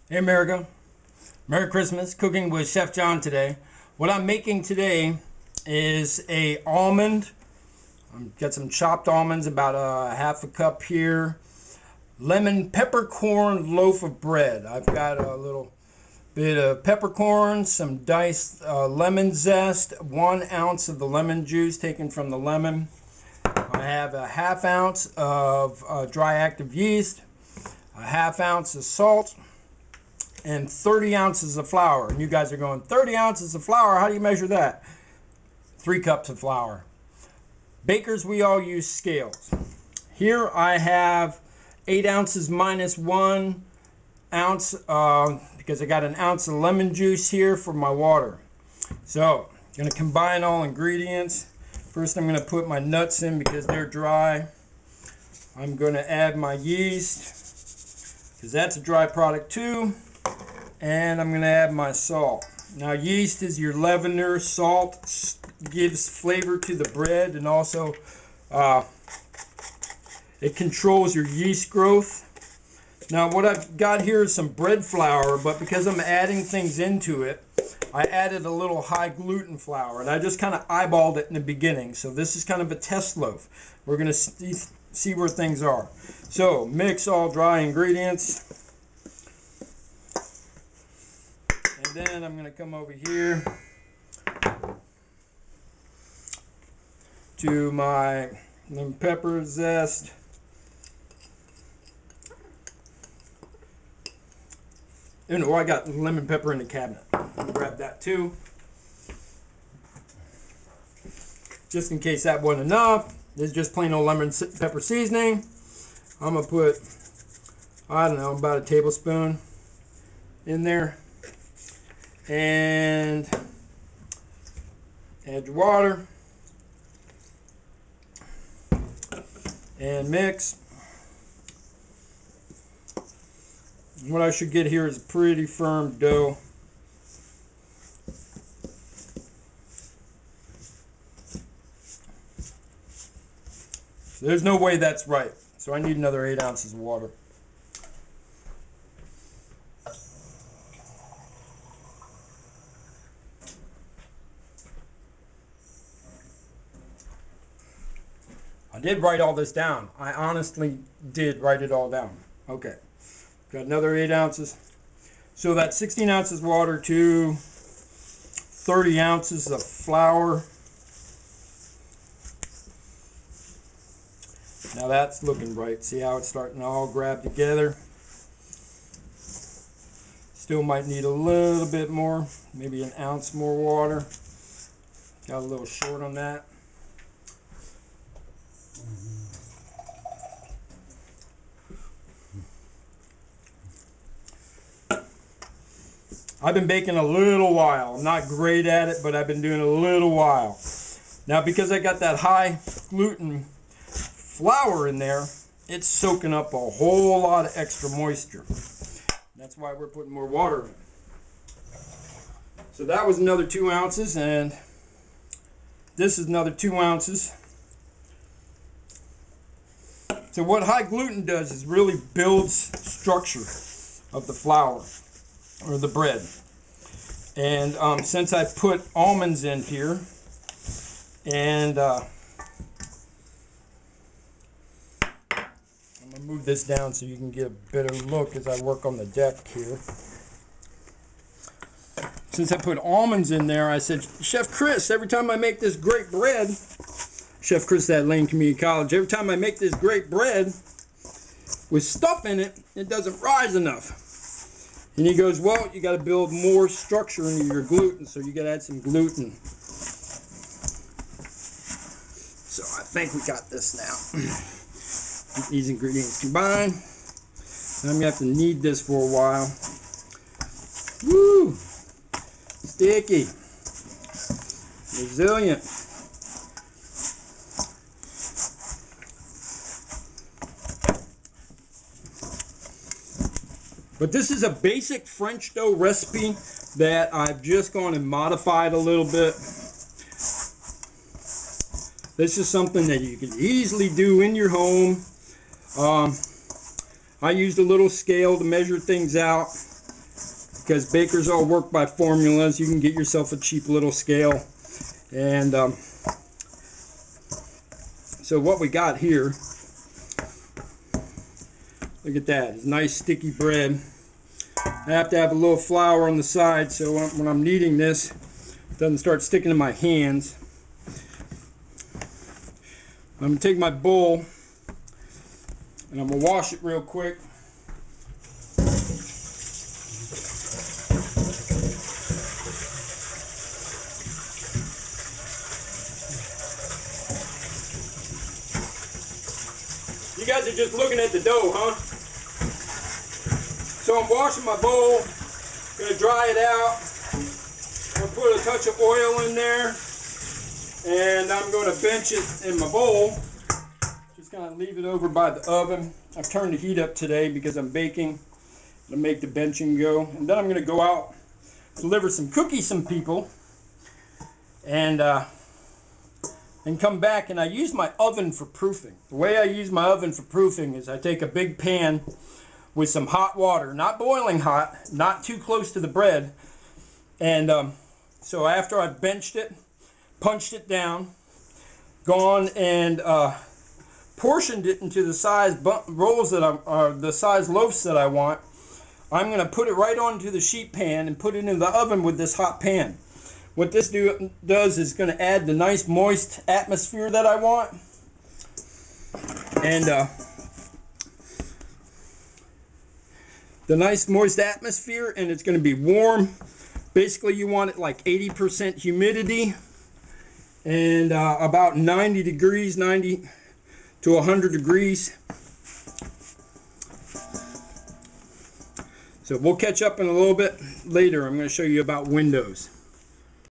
Hey America, Merry Christmas. Cooking with Chef John today. What I'm making today is a almond. Got some chopped almonds, about a half a cup here. Lemon peppercorn loaf of bread. I've got a little bit of peppercorn, some diced lemon zest, 1 ounce of the lemon juice taken from the lemon. I have a ½ ounce of dry active yeast, a ½ ounce of salt, and 30 ounces of flour. And you guys are going, 30 ounces of flour? How do you measure that? 3 cups of flour. Bakers, we all use scales. Here I have 8 ounces minus 1 ounce because I got an ounce of lemon juice here for my water. So I'm going to combine all ingredients. First I'm going to put my nuts in because they're dry. I'm going to add my yeast because that's a dry product too. And I'm going to add my salt. Now yeast is your leavener. Salt gives flavor to the bread, and also it controls your yeast growth. Now what I've got here is some bread flour, but because I'm adding things into it, I added a little high gluten flour, and I just kind of eyeballed it in the beginning. So this is kind of a test loaf. We're going to see where things are. So mix all dry ingredients. And then I'm going to come over here to my lemon pepper zest. And I got lemon pepper in the cabinet. I'll grab that too. Just in case that wasn't enough, this is just plain old lemon pepper seasoning. I'm going to put, I don't know, about a tablespoon in there. And add your water and mix. And what I should get here is a pretty firm dough. So there's no way that's right, so I need another 8 ounces of water. I did write all this down. I honestly did write it all down. Okay, got another 8 ounces. So that's 16 ounces water to 30 ounces of flour. Now that's looking right. See how it's starting to all grab together? Still might need a little bit more, maybe an ounce more water. Got a little short on that. I've been baking a little while. I'm not great at it, but I've been doing a little while. Now because I got that high gluten flour in there, it's soaking up a whole lot of extra moisture. That's why we're putting more water in. So that was another 2 ounces, and this is another 2 ounces. So what high gluten does is really builds structure of the flour or the bread. And since I put almonds in here, and I'm going to move this down so you can get a better look as I work on the deck here. Since I put almonds in there, I said, Chef Chris, every time I make this great bread, Chef Chris at Lane Community College, every time I make this great bread with stuff in it, it doesn't rise enough. And he goes, well, you got to build more structure into your gluten, so you got to add some gluten. So I think we got this now. Get these ingredients combined. And I'm going to have to knead this for a while. Woo! Sticky. Resilient. But this is a basic French dough recipe that I've just gone and modified a little bit. This is something that you can easily do in your home. I used a little scale to measure things out. because bakers all work by formulas. You can get yourself a cheap little scale. And so what we got here, look at that, it's nice sticky bread. I have to have a little flour on the side so when I'm kneading this, it doesn't start sticking to my hands. I'm going to take my bowl and I'm going to wash it real quick. You guys are just looking at the dough, huh? So I'm washing my bowl, going to dry it out. I'm going to put a touch of oil in there, and I'm going to bench it in my bowl. Just kind of leave it over by the oven. I've turned the heat up today because I'm baking to make the benching go. And then I'm going to go out, deliver some cookies to some people, and come back. And I use my oven for proofing. The way I use my oven for proofing is I take a big pan with some hot water, not boiling hot, not too close to the bread. And so after I've benched it, punched it down, gone and portioned it into the size rolls that the size loaves that I want, I'm going to put it right onto the sheet pan and put it in the oven with this hot pan. What this does is going to add the nice moist atmosphere that I want. And the nice moist atmosphere, and it's going to be warm. Basically you want it like 80% humidity and about 90 degrees, 90 to 100 degrees. So we'll catch up in a little bit later. I'm going to show you about windows.